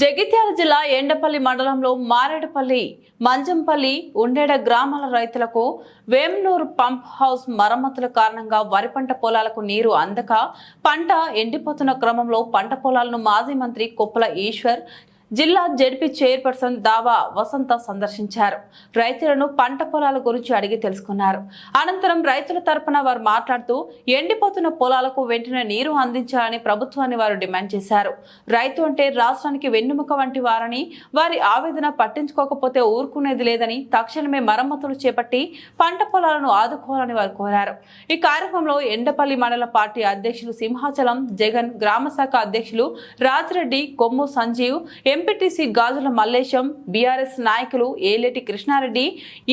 జగిత్యాల జిల్లా ఎండపల్లి మండలంలో మారేడుపల్లి, మంజంపల్లి, ఉండేడ గ్రామాల రైతులకు వేమ్నూరు పంప్ హౌస్ మరమ్మతుల కారణంగా వరి పంట పొలాలకు నీరు అందక పంట ఎండిపోతున్న క్రమంలో పంట పొలాలను మాజీ మంత్రి కొప్పుల ఈశ్వర్, జిల్లా జెడ్పీ చైర్పర్సన్ దావా వసంత సందర్శించారు. రైతులను పంట పొలాల గురించి అడిగి తెలుసుకున్నారు. అనంతరం రైతుల తరపున వారు మాట్లాడుతూ ఎండిపోతున్న పొలాలకు వెంటనే నీరు అందించాలని ప్రభుత్వాన్ని వారు డిమాండ్ చేశారు. రైతు అంటే రాష్ట్రానికి వెన్నెముక వంటి వారని, వారి ఆవేదన పట్టించుకోకపోతే ఊరుకునేది లేదని, తక్షణమే మరమ్మతులు చేపట్టి పంట పొలాలను ఆదుకోవాలని వారు కోరారు. ఈ కార్యక్రమంలో ఎండపల్లి మండల పార్టీ అధ్యక్షులు సింహాచలం జగన్, గ్రామ శాఖ అధ్యక్షులు రాజిరెడ్డి, కొమ్ము సంజీవ్, ఎంపీటీసీ గాజుల మల్లేశం, బీఆర్ఎస్ నాయకులు ఏలేటి కృష్ణారెడ్డి,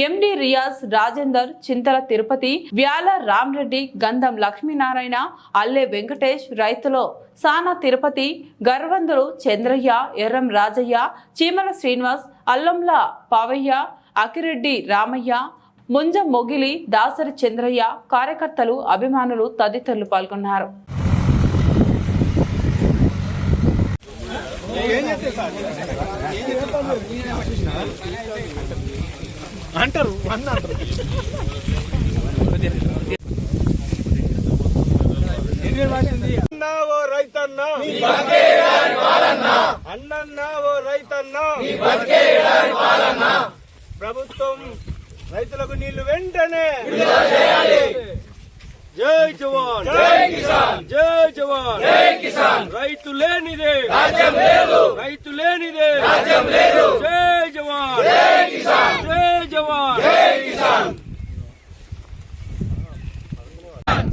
ఎండి రియాజ్, రాజేందర్, చింతల తిరుపతి, వ్యాల రామరెడ్డి, గంధం లక్ష్మీనారాయణ, అల్లె వెంకటేష్, రైతులు సానా తిరుపతి, గర్వందులు చంద్రయ్య, ఎర్రం రాజయ్య, చీమల శ్రీనివాస్, అల్లంల పావయ్య, అకిరెడ్డి రామయ్య, ముంజ మొగిలి, దాసరి చంద్రయ్య, కార్యకర్తలు, అభిమానులు తదితరులు పాల్గొన్నారు. అంటారు ఓ రైతన్నా అన్నన్నా ఓ రైతన్నా ప్రభుత్వం రైతులకు నీళ్లు వెంటనే. జై జవాన్, జై కిసాన్, జై జవాన్, జై కిసాన్. రైతు లేనిదే రాజ్యం లేదు, రైతు లేనిదే రాజ్యం లేదు. జై జవాన్, జై కిసాన్, జై జవాన్, జై కిసాన్.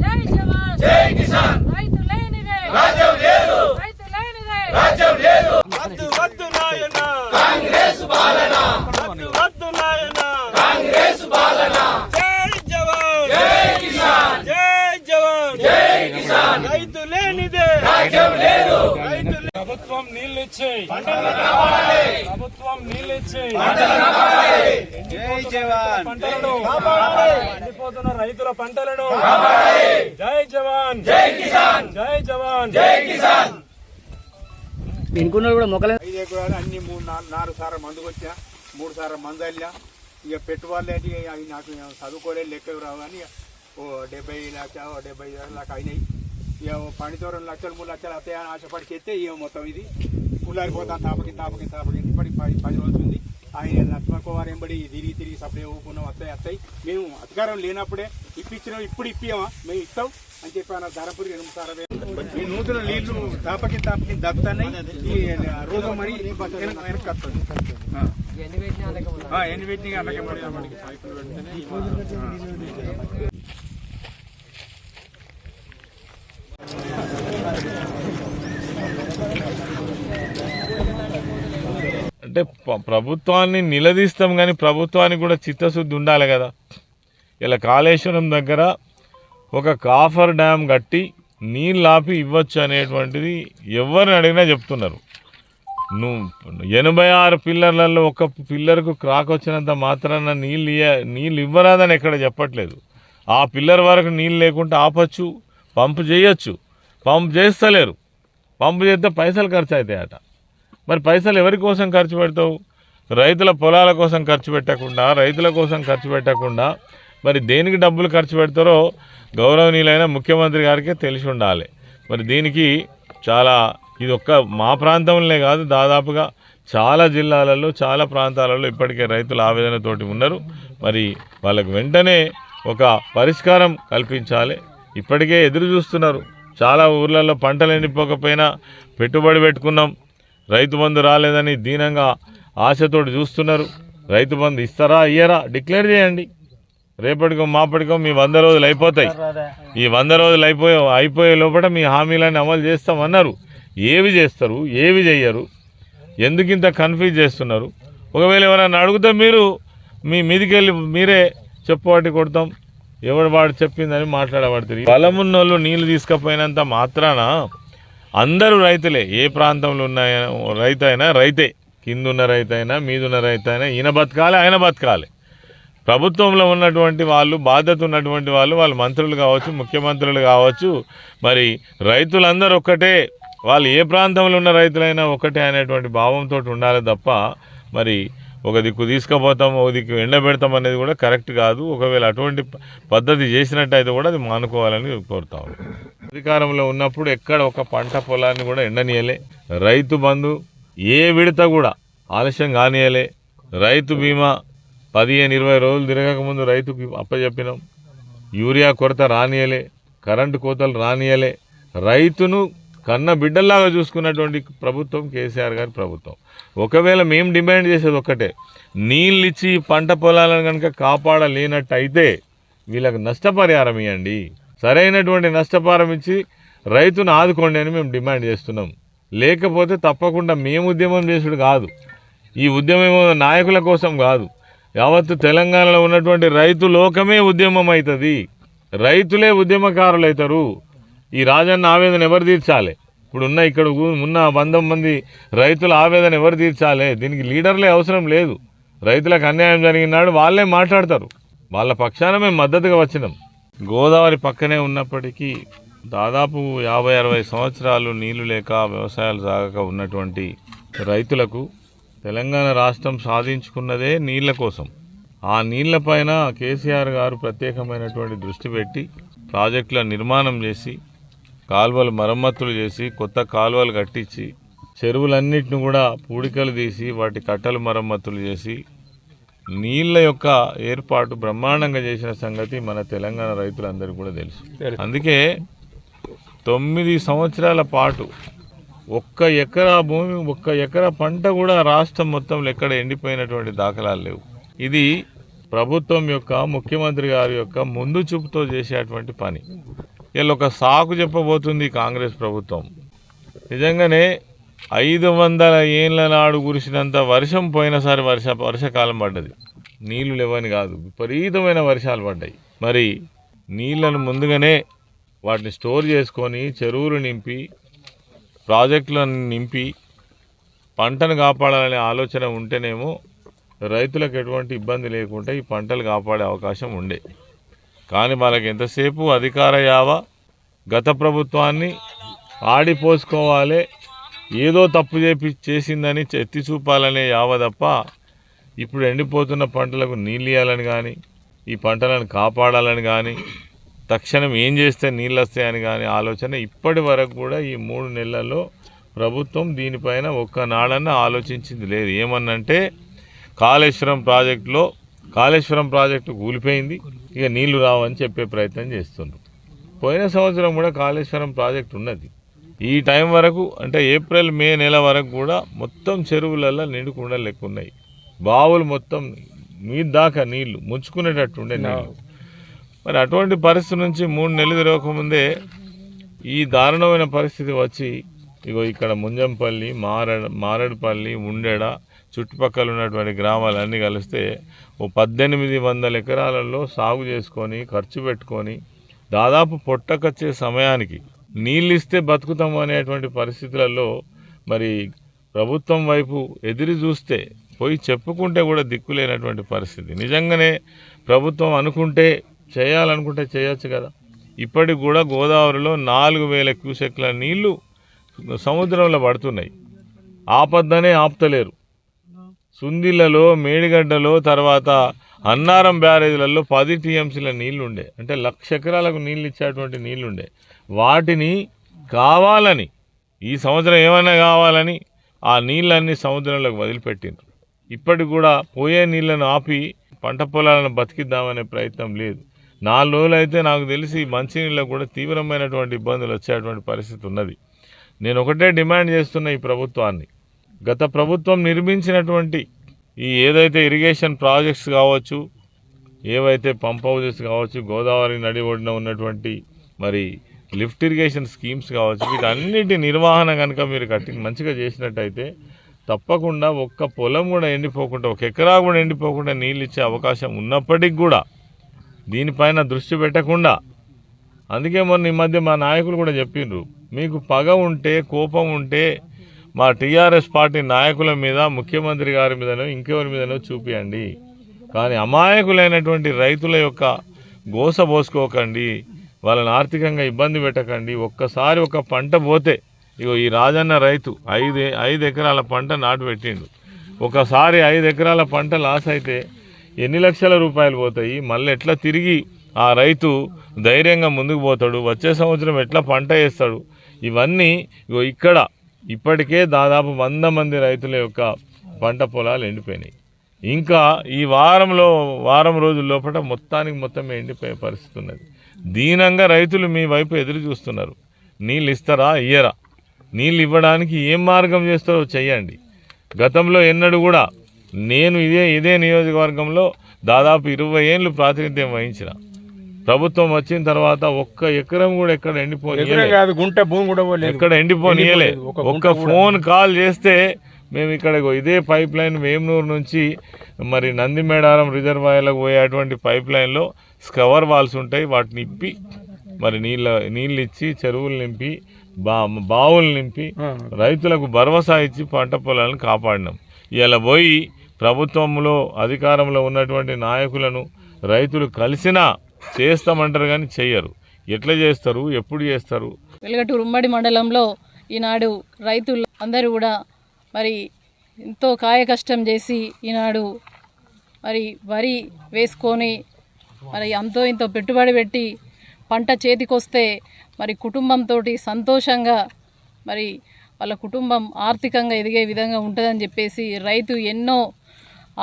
జై జవాన్, జై కిసాన్. రైతు లేనిదే రాజ్యం లేదు, రైతు లేనిదే రాజ్యం లేదు. వద్దు వద్దు నాయన కాంగ్రెస్ పాలన, వద్దు వద్దు నాయన కాంగ్రెస్ పాలన. జై జవాన్, జై కిసాన్, జై జవాన్, జై కిసాన్. రైతు లేనిదే రాజ్యం లేదు, రైతు. ప్రభుత్వం నీళ్ళిచ్చి పంటలు కావాలి, ప్రభుత్వం నీళ్ళిచ్చి పంటలు కావాలి. జై జవాన్, పంటలను కాపాడాలి, ఎండిపోతున్న రైతుల పంటలను కాపాడాలి. జై జవాన్, జై కిసాన్, జై జవాన్, జై కిసాన్. ఇంకున్నాడు కూడా మొక్కలే 5 ఎకరాలు అన్ని 3-4 సార్లు మందుకు వచ్చా, 3 సార్లు మందు వెళ్ళా. ఇక పెట్టుబడులు ఏంటి అవి నాకు చదువుకోలే లెక్క రావు కానీ ఓ 70 లక్షలు 75 లక్షలు అయినాయి. ఇక పనితో 2 లక్షలు 3 లక్షలు వస్తాయని ఆశపడి చేస్తే ఇక మొత్తం ఇది పుల్లారిపోతాను. తాపకి ఇప్పటి 10 రోజులు ఉంది. ఆయన లక్ష్మణకుమార్ ఎంబడి తిరిగి సప్లై ఊపుకున్నాం. వస్తాయి మేము అధికారం లేనప్పుడే ఇప్పించినాం, ఇప్పుడు ఇప్పియామా మేము ఇస్తాం అని చెప్పి అన్న ధరపురి 8 సార్లు. ఈ నూతన నీళ్లు తాపకి దక్కుతున్నాయి. ఈ రోజు మరి వెనక్కి వస్తుంది. ఎన్ని పెట్టినా అలాగే మనకి సైకిల్ పెడితేనే అంటే ప్రభుత్వాన్ని నిలదీస్తాం కానీ ప్రభుత్వానికి కూడా చిత్తశుద్ధి ఉండాలి కదా. ఇలా కాళేశ్వరం దగ్గర ఒక కాఫర్ డ్యామ్ కట్టి నీళ్ళు ఆపి ఇవ్వచ్చు అనేటువంటిది ఎవరిని అడిగినా చెప్తున్నారు. 86 పిల్లర్లలో ఒక పిల్లర్కు క్రాక్ వచ్చినంత మాత్రాన నీళ్ళు ఇవ్వరాదని ఎక్కడ చెప్పట్లేదు. ఆ పిల్లర్ వరకు నీళ్ళు లేకుండా ఆపచ్చు, పంపు చేయొచ్చు. పంపు చేస్తలేరు, పంపు చేస్తే పైసలు ఖర్చు అవుతాయట. మరి పైసలు ఎవరి కోసం ఖర్చు పెడతావు? రైతుల పొలాల కోసం ఖర్చు పెట్టకుండా, రైతుల కోసం ఖర్చు పెట్టకుండా మరి దేనికి డబ్బులు ఖర్చు పెడతారో గౌరవనీయులైన ముఖ్యమంత్రి గారికి తెలిసి ఉండాలి. మరి దీనికి చాలా ఇది ఒక్క మా ప్రాంతంలోనే కాదు, దాదాపుగా చాలా జిల్లాలలో చాలా ప్రాంతాలలో ఇప్పటికే రైతులు ఆవేదనతోటి ఉన్నారు. మరి వాళ్ళకు వెంటనే ఒక పరిష్కారం కల్పించాలి. ఇప్పటికే ఎదురు చూస్తున్నారు. చాలా ఊర్లలో పంటలు ఎండిపోకపోయినా పెట్టుబడి పెట్టుకున్నాం, రైతు బంధు రాలేదని దీనంగా ఆశతోటి చూస్తున్నారు. రైతు బంధు ఇస్తారా ఇయ్యరా డిక్లేర్ చేయండి. రేపటికో మాపటికో మీ 100 రోజులు అయిపోతాయి. ఈ 100 రోజులు అయిపోయే లోపల మీ హామీలను అమలు చేస్తామన్నారు. ఏవి చేస్తారు, ఏవి చెయ్యరు, ఎందుకు ఇంత కన్ఫ్యూజ్ చేస్తున్నారు? ఒకవేళ ఎవరైనా అడిగితే మీరు మీ మీదికి వెళ్ళి మీరే చెప్పువాటి కొడతాం, ఎవడు వాడు చెప్పిందని మాట్లాడబడుతుంది. బలమున్నోళ్ళు నీళ్లు తీసుకపోయినంత మాత్రాన అందరూ రైతులే. ఏ ప్రాంతంలో ఉన్న రైతు అయినా రైతే, కిందున్న రైతు అయినా మీదున్న రైతు అయినా ఈయన బతకాలి, ఆయన బతకాలి. ప్రభుత్వంలో ఉన్నటువంటి వాళ్ళు, బాధ్యత ఉన్నటువంటి వాళ్ళు మంత్రులు కావచ్చు, ముఖ్యమంత్రులు కావచ్చు, మరి రైతులందరూ ఒక్కటే వాళ్ళు ఏ ప్రాంతంలో ఉన్న రైతులైనా ఒకటే అనేటువంటి భావంతో ఉండాలి తప్ప మరి ఒక దిక్కు తీసుకుపోతాం ఒక దిక్కు ఎండబెడతాం అనేది కూడా కరెక్ట్ కాదు. ఒకవేళ అటువంటి పద్ధతి చేసినట్టయితే కూడా అది మానుకోవాలని కోరుతాం. అధికారంలో ఉన్నప్పుడు ఎక్కడ ఒక పంట పొలాన్ని కూడా ఎండనీయలే. రైతు బంధు ఏ విడత కూడా ఆలస్యం కానియలే. రైతు బీమా 15-20 రోజులు తిరగకముందు రైతుకి అప్పచెప్పినాం. యూరియా కొరత రానియలే, కరెంటు కోతలు రానియలే. రైతును కన్న బిడ్డల్లాగా చూసుకున్నటువంటి ప్రభుత్వం కేసీఆర్ గారి ప్రభుత్వం. ఒకవేళ మేము డిమాండ్ చేసేది ఒక్కటే, నీళ్ళు ఇచ్చి పంట పొలాలను కనుక కాపాడలేనట్టయితే వీళ్ళకి నష్టపరిహారం ఇవ్వండి, సరైనటువంటి నష్టపరిహారం ఇచ్చి రైతును ఆదుకోండి అని మేము డిమాండ్ చేస్తున్నాం. లేకపోతే తప్పకుండా మేము ఉద్యమం చేసుడు కాదు, ఈ ఉద్యమం నాయకుల కోసం కాదు, యావత్తు తెలంగాణలో ఉన్నటువంటి రైతు లోకమే ఉద్యమం అవుతుంది. రైతులే ఉద్యమకారులు అవుతారు. ఈ రాజన్న ఆవేదన ఎవరు తీర్చాలి? ఇప్పుడున్న ఇక్కడ ఉన్న 100 మంది రైతుల ఆవేదన ఎవరు తీర్చాలి? దీనికి లీడర్లే అవసరం లేదు. రైతులకు అన్యాయం జరిగినాడు వాళ్ళే మాట్లాడతారు. వాళ్ళ పక్షాన మేము మద్దతుగా వచ్చినాం. గోదావరి పక్కనే ఉన్నప్పటికీ దాదాపు 50-60 సంవత్సరాలు నీళ్లు లేక వ్యవసాయాలు సాగక ఉన్నటువంటి రైతులకు తెలంగాణ రాష్ట్రం సాధించుకున్నదే నీళ్ల కోసం. ఆ నీళ్లపైన కేసీఆర్ గారు ప్రత్యేకమైనటువంటి దృష్టి పెట్టి ప్రాజెక్టుల నిర్మాణం చేసి, కాలువలు మరమ్మతులు చేసి, కొత్త కాలువలు కట్టించి, చెరువులన్నిటిని కూడా పూడికలు తీసి వాటి కట్టలు మరమ్మతులు చేసి నీళ్ల యొక్క ఏర్పాటు బ్రహ్మాండంగా చేసిన సంగతి మన తెలంగాణ రైతులందరికీ కూడా తెలుసు. అందుకే 9 సంవత్సరాల పాటు 1 ఎకరా భూమి 1 ఎకరా పంట కూడా రాష్ట్రం మొత్తంలో ఎక్కడ ఎండిపోయినటువంటి దాఖలాలు లేవు. ఇది ప్రభుత్వం యొక్క ముఖ్యమంత్రి గారి యొక్క ముందు చూపుతో చేసేటువంటి పని. వీళ్ళు ఒక సాకు చెప్పబోతుంది కాంగ్రెస్ ప్రభుత్వం. నిజంగానే 500 ఏళ్ళ నాడు కురిసినంత వర్షం పోయినసారి వర్షాకాలం పడ్డది. నీళ్లు లేవని కాదు, విపరీతమైన వర్షాలు పడ్డాయి. మరి నీళ్లను ముందుగానే వాటిని స్టోర్ చేసుకొని చెరువులు నింపి ప్రాజెక్టులను నింపి పంటను కాపాడాలనే ఆలోచన ఉంటేనేమో రైతులకు ఎటువంటి ఇబ్బంది లేకుండా ఈ పంటలు కాపాడే అవకాశం ఉండే. కానీ వాళ్ళకి ఎంతసేపు అధికార యావ గత ప్రభుత్వాన్ని ఆడిపోసుకోవాలి, ఏదో తప్పు చేసిందని ఎత్తి చూపాలనే యావ తప్ప ఇప్పుడు ఎండిపోతున్న పంటలకు నీళ్ళు ఇవ్వాలని కానీ, ఈ పంటలను కాపాడాలని కానీ, తక్షణం ఏం చేస్తే నీళ్ళు వస్తాయని కానీ ఆలోచన ఇప్పటి వరకు కూడా ఈ 3 నెలల్లో ప్రభుత్వం దీనిపైన ఒక్కనాడన్నా ఆలోచించింది లేదు. ఏమన్నంటే కాళేశ్వరం ప్రాజెక్టు కూలిపోయింది, ఇక నీళ్లు రావని చెప్పే ప్రయత్నం చేస్తున్నారు. పోయిన సంవత్సరం కూడా కాళేశ్వరం ప్రాజెక్టు ఉన్నది. ఈ టైం వరకు అంటే ఏప్రిల్ మే నెల వరకు కూడా మొత్తం చెరువులలో నిండుకుండా లెక్కున్నాయి. బావులు మొత్తం మీద దాకా నీళ్లు ముంచుకునేటట్టుండే నీళ్ళు. మరి అటువంటి పరిస్థితి నుంచి 3 నెలలు తిరగకముందే ఈ దారుణమైన పరిస్థితి వచ్చి ఇగో ఇక్కడ ముంజంపల్లి, మారేడుపల్లి, ఉండెడ చుట్టుపక్కల ఉన్నటువంటి గ్రామాలన్నీ కలిస్తే ఓ 1800 ఎకరాలలో సాగు చేసుకొని ఖర్చు పెట్టుకొని దాదాపు పొట్టకొచ్చే సమయానికి నీళ్ళు ఇస్తే బతుకుతాము అనేటువంటి పరిస్థితులలో మరి ప్రభుత్వం వైపు ఎదురు చూస్తే పోయి చెప్పుకుంటే కూడా దిక్కులేనటువంటి పరిస్థితి. నిజంగానే ప్రభుత్వం అనుకుంటే చేయాలనుకుంటే చేయొచ్చు కదా. ఇప్పటికి కూడా గోదావరిలో 4000 క్యూసెక్ల నీళ్లు సముద్రంలో పడుతున్నాయి. ఆపద్దనే ఆపుతలేరు. సుందిళ్లలో, మేడిగడ్డలో, తర్వాత అన్నారం బ్యారేజ్లలో 10 టీఎంసీల నీళ్లుండే, అంటే 1,00,000 ఎకరాలకు నీళ్ళు ఇచ్చేటువంటి నీళ్లుండే. వాటిని కావాలని ఈ సంవత్సరం ఏమైనా కావాలని ఆ నీళ్ళన్నీ సముద్రంలోకి వదిలిపెట్టిండ్రు. ఇప్పటికి కూడా పోయే నీళ్లను ఆపి పంట పొలాలను బతికిద్దామనే ప్రయత్నం లేదు. 4 రోజులు అయితే నాకు తెలిసి మంచినీళ్ళకు కూడా తీవ్రమైనటువంటి ఇబ్బందులు వచ్చేటువంటి పరిస్థితి ఉన్నది. నేను ఒకటే డిమాండ్ చేస్తున్న ఈ ప్రభుత్వాన్ని, గత ప్రభుత్వం నిర్మించినటువంటి ఈ ఏదైతే ఇరిగేషన్ ప్రాజెక్ట్స్ కావచ్చు, ఏవైతే పంప్ హౌజెస్ కావచ్చు, గోదావరి నడి ఒడిన ఉన్నటువంటి మరి లిఫ్ట్ ఇరిగేషన్ స్కీమ్స్ కావచ్చు, వీటన్నిటి నిర్వహణ కనుక మీరు మంచిగా చేసినట్టయితే తప్పకుండా ఒక్క పొలం కూడా ఎండిపోకుండా, 1 ఎకరా కూడా ఎండిపోకుండా నీళ్ళు ఇచ్చే అవకాశం ఉన్నప్పటికి కూడా దీనిపైన దృష్టి పెట్టకుండా, అందుకే మొన్న ఈ మధ్య మా నాయకులు కూడా చెప్పిండ్రు, మీకు పగ ఉంటే కోపం ఉంటే మా టీఆర్ఎస్ పార్టీ నాయకుల మీద, ముఖ్యమంత్రి గారి మీదనో ఇంకెవరి మీదనో చూపియండి, కానీ అమాయకులైనటువంటి రైతుల యొక్క గోస పోసుకోకండి, వాళ్ళని ఆర్థికంగా ఇబ్బంది పెట్టకండి. ఒక్కసారి ఒక పంట పోతే ఇగో ఈ రాజన్న రైతు ఐదు ఎకరాల పంట నాటు పెట్టిండు. ఒకసారి 5 ఎకరాల పంట లాస్ అయితే ఎన్ని లక్షల రూపాయలు పోతాయి? మళ్ళీ ఎట్లా తిరిగి ఆ రైతు ధైర్యంగా ముందుకు పోతాడు? వచ్చే సంవత్సరం ఎట్లా పంట వేస్తాడు? ఇవన్నీ ఇగో ఇక్కడ ఇప్పటికే దాదాపు 100 మంది రైతుల యొక్క పంట పొలాలు ఎండిపోయినాయి. ఇంకా ఈ వారం రోజుల లోపల మొత్తం ఎండిపోయే పరిస్థితి ఉన్నది. దీనంగా రైతులు మీ వైపు ఎదురు చూస్తున్నారు. నీళ్ళు ఇస్తారా ఇయ్యరా? నీళ్ళు ఇవ్వడానికి ఏం మార్గం చేస్తారో చెయ్యండి. గతంలో ఎన్నడూ కూడా నేను ఇదే నియోజకవర్గంలో దాదాపు 20 ఏళ్ళు ప్రాతినిధ్యం వహించిన. ప్రభుత్వం వచ్చిన తర్వాత ఒక్క ఎకరం కూడా ఎక్కడ ఎక్కడ ఎండిపోనియలే. ఒక్క ఫోన్ కాల్ చేస్తే మేము ఇక్కడ ఇదే పైప్ లైన్ వేమనూరు నుంచి మరి నందిమేడారం రిజర్వాయర్లకు పోయేటువంటి పైప్ లైన్లో స్కవర్ వాల్స్ ఉంటాయి. వాటిని ఇప్పి మరి నీళ్ళు ఇచ్చి చెరువులు నింపి బావులు నింపి రైతులకు భరోసా ఇచ్చి పంట పొలాలను కాపాడినాం. ఇలా పోయి ప్రభుత్వంలో అధికారంలో ఉన్నటువంటి నాయకులను రైతులు కలిసినా చేస్తామంటారు కానీ చెయ్యరు. ఎట్లా చేస్తారు? ఎప్పుడు చేస్తారు? వెలుగటూరు ఉమ్మడి మండలంలో ఈనాడు రైతులు అందరూ కూడా మరి ఎంతో కాయ కష్టం చేసి ఈనాడు మరి వరి వేసుకొని మరి ఇంతో పెట్టుబడి పెట్టి పంట చేతికొస్తే మరి కుటుంబంతో సంతోషంగా మరి వాళ్ళ కుటుంబం ఆర్థికంగా ఎదిగే విధంగా ఉంటుందని చెప్పేసి రైతు ఎన్నో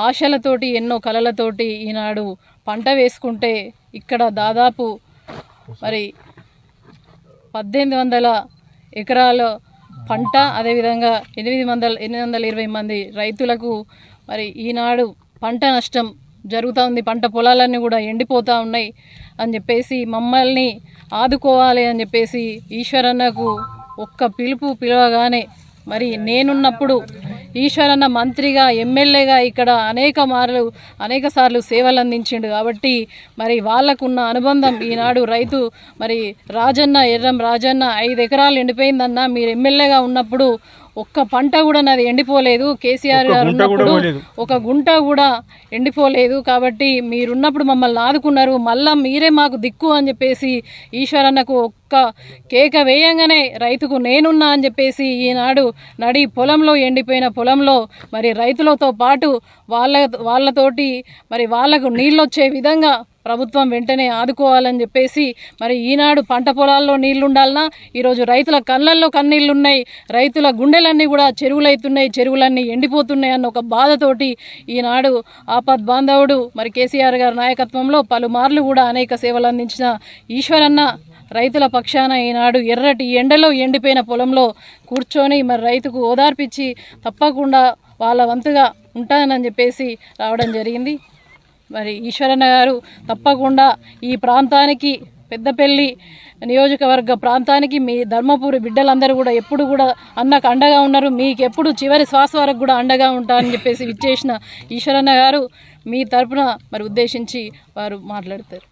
ఆశలతోటి ఎన్నో కలలతోటి ఈనాడు పంట వేసుకుంటే ఇక్కడ దాదాపు మరి 1800 ఎకరాల పంట, అదేవిధంగా 820 మంది రైతులకు మరి ఈనాడు పంట నష్టం జరుగుతూ ఉంది. పంట పొలాలన్నీ కూడా ఎండిపోతూ ఉన్నాయి అని చెప్పేసి మమ్మల్ని ఆదుకోవాలి అని చెప్పేసి ఈశ్వరన్నకు ఒక్క పిలవగానే మరి నేనున్నప్పుడు ఈశ్వరన్న మంత్రిగా ఎమ్మెల్యేగా ఇక్కడ అనేక సార్లు సేవలు అందించిండు. కాబట్టి మరి వాళ్ళకున్న అనుబంధం ఈనాడు రైతు మరి ఎర్రం రాజన్న 5 ఎకరాలు ఎండిపోయిందన్న, మీరు ఎమ్మెల్యేగా ఉన్నప్పుడు ఒక్క పంట కూడా నాది ఎండిపోలేదు, కేసీఆర్ గారు ఉన్నప్పుడు ఒక గుంట కూడా ఎండిపోలేదు. కాబట్టి మీరున్నప్పుడు మమ్మల్ని ఆదుకున్నారు, మళ్ళా మీరే మాకు దిక్కు అని చెప్పేసి ఈశ్వరన్నకు ఒక్క కేక వేయంగానే రైతుకు నేనున్నా అని చెప్పేసి ఈనాడు పొలంలో ఎండిపోయిన పొలంలో మరి రైతులతో పాటు వాళ్ళతోటి మరి వాళ్లకు నీళ్ళు వచ్చే విధంగా ప్రభుత్వం వెంటనే ఆదుకోవాలని చెప్పేసి మరి ఈనాడు పంట పొలాల్లో నీళ్లు ఉండాలన్నా ఈరోజు రైతుల కళ్ళల్లో కన్నీళ్లున్నాయి, రైతుల గుండెలన్నీ కూడా చెరువులైతున్నాయి, చెరువులన్నీ ఎండిపోతున్నాయి అన్న ఒక బాధతోటి ఈనాడు ఆపద్ బాంధవుడు మరి కేసీఆర్ గారి నాయకత్వంలో పలుమార్లు కూడా అనేక సేవలు అందించిన ఈశ్వరన్న రైతుల పక్షాన ఈనాడు ఎర్రటి ఎండలో ఎండిపోయిన పొలంలో కూర్చొని మరి రైతుకు ఓదార్పిచ్చి తప్పకుండా వాళ్ళ వంతుగా ఉంటానని చెప్పేసి రావడం జరిగింది. మరి ఈశ్వరన్న గారు తప్పకుండా ఈ ప్రాంతానికి పెద్దపల్లి నియోజకవర్గ ప్రాంతానికి మీ ధర్మపురి బిడ్డలందరూ కూడా ఎప్పుడు కూడా అన్నకు అండగా ఉన్నారు, మీకు ఎప్పుడు చివరి శ్వాస వరకు కూడా అండగా ఉంటారని చెప్పేసి విచ్చేసిన ఈశ్వరన్న గారు మీ తరపున మరి ఉద్దేశించి వారు మాట్లాడతారు.